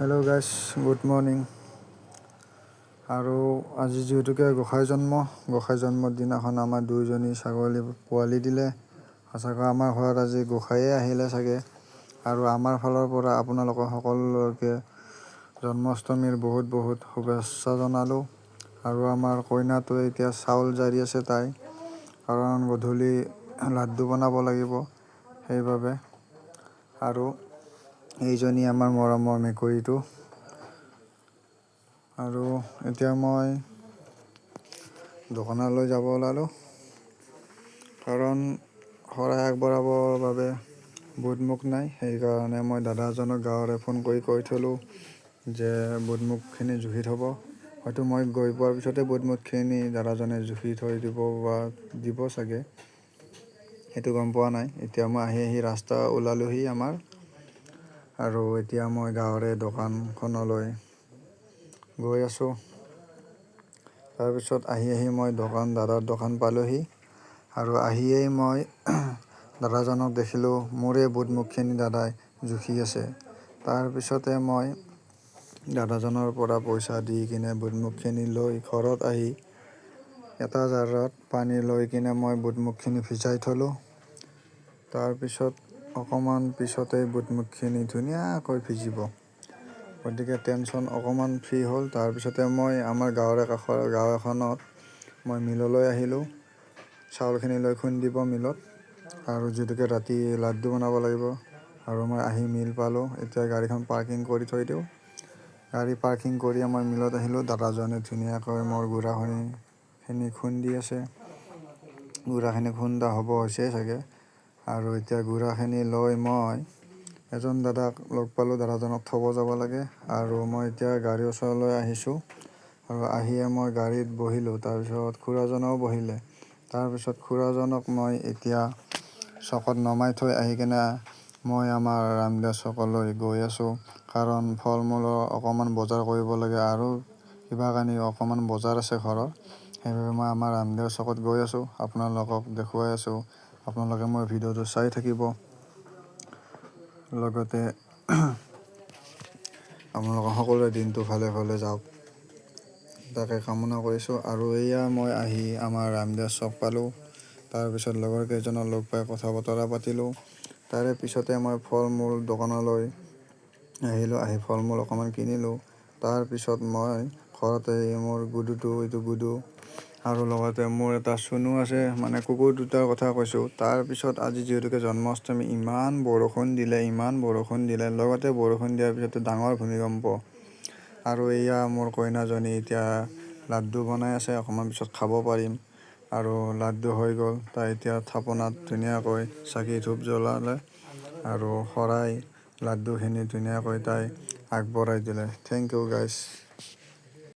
Hello' গাইছ, good morning. আৰু আজি যিহেতুকে গোঁসাই জন্মৰ দিনাখন আমাৰ দুইজনী ছাগলী পোৱালি দিলে। সঁচাকৈ আমাৰ ঘৰত আজি গোঁসায়ে আহিলে চাগে। আৰু আমাৰ ফালৰ পৰা আপোনালোকৰ সকলোকে জন্মাষ্টমীৰ বহুত বহুত শুভেচ্ছা জনালোঁ। আৰু আমাৰ কইনাটোৱে এতিয়া চাউল জাৰি আছে কাৰণ গধূলি লাড্ডু বনাব লাগিব সেইবাবে। আৰু এইজনী আমাৰ মৰমৰ মেকুৰীটো। আৰু এতিয়া মই দোকানলৈ যাব ওলালোঁ কাৰণ শৰাই আগবঢ়াবৰ বাবে বুট-মুগ নাই। সেইকাৰণে মই দাদাজনক গাঁৱৰে ফোন কৰি কৈ থলোঁ যে বুট-মুগখিনি জুখি থ'ব। হয়তো মই গৈ পোৱাৰ পিছতে বুট-মুগখিনি দাদাজনে জুখি থৈ দিব চাগে, সেইটো গম পোৱা নাই। এতিয়া মই আহি ৰাস্তা ওলালোহি আমাৰ। আৰু এতিয়া মই গাঁৱৰে দোকানখনলৈ গৈ আছোঁ। তাৰপিছত আহি মই দাদাৰ দোকান পালোহি। আৰু আহিয়েই মই দাদাজনক দেখিলোঁ মোৰে বুট-মুগখিনি দাদাই জুখি আছে। তাৰপিছতে মই দাদাজনৰ পৰা পইচা দি কিনে বুট-মুগখিনি লৈ ঘৰত আহি এটা জাৰত পানী লৈ কিনে মই বুট-মুগখিনি ভিজাই থলোঁ। তাৰপিছত অকণমান পিছতেই বুট-মুগখিনি ধুনীয়াকৈ ভিজিব। গতিকে টেনশ্যন অকণমান ফ্ৰী হ'ল। তাৰপিছতে মই আমাৰ গাঁৱৰে কাষৰ গাঁও এখনত মই মিললৈ আহিলোঁ চাউলখিনি লৈ খুন্দিব মিলত। আৰু যিহেতুকে ৰাতি লাড্ডু বনাব লাগিব। আৰু মই আহি মিল পালোঁ। এতিয়া গাড়ীখন পাৰ্কিং কৰি থৈ দিওঁ। গাড়ী পাৰ্কিং কৰি মই মিলত আহিলোঁ। দাদাজনে ধুনীয়াকৈ মোৰ গুড়াখিনি খুন্দি আছে। গুড়াখিনি খুন্দা হৈছে চাগে। আৰু এতিয়া গুড়াখিনি লৈ মই এজন দাদাক লগ পালোঁ, দাদাজনক থ'ব যাব লাগে। আৰু মই এতিয়া গাড়ীৰ ওচৰলৈ আহিছোঁ। আৰু আহিয়ে মই গাড়ীত বহিলোঁ। তাৰপিছত খুৰাজনেও বহিলে। তাৰপিছত খুৰাজনক মই এতিয়া চকত নমাই থৈ আহি কিনে মই আমাৰ ৰামদেৱ চকলৈ গৈ আছোঁ। কাৰণ ফল-মূলৰ অকণমান বজাৰ কৰিব লাগে আৰু কিবা কানি অকণমান বজাৰ আছে ঘৰত। সেইবাবে মই আমাৰ ৰামদেৱ চকত গৈ আছোঁ। আপোনালোকক দেখুৱাই আছোঁ। আপোনালোকে মোৰ ভিডিঅ'টো চাই থাকিব। লগতে আপোনালোকৰ সকলোৰে দিনটো ভালে ভালে যাওক তাকে কামনা কৰিছোঁ। আৰু এয়া মই আহি আমাৰ ৰামদেৱ চক পালোঁ। তাৰপিছত লগৰ কেইজনক লগ পাই কথা বতৰা পাতিলোঁ। তাৰে পিছতে মই ফল-মূল দোকানলৈ আহিলোঁ। আহি ফল-মূল অকণমান কিনিলোঁ। তাৰপিছত মই ঘৰতে মোৰ গুডু আৰু লগতে মোৰ এটা চুনু আছে, মানে কুকুৰ দুটাৰ কথা কৈছোঁ। তাৰপিছত আজি যিহেতুকে জন্মাষ্টমী ইমান বৰষুণ দিলে, লগতে বৰষুণ দিয়াৰ পিছতে ডাঙৰ ভূমিকম্প। আৰু এয়া মোৰ কইনাজনী এতিয়া লাড্ডু বনাই আছে, অকণমান পিছত খাব পাৰিম। আৰু লাড্ডু হৈ গ'ল। তাই এতিয়া থাপনাত ধুনীয়াকৈ চাকি ধূপ জ্বলালে আৰু শৰাই লাড্ডুখিনি ধুনীয়াকৈ তাই আগবঢ়াই দিলে। Thank you guys.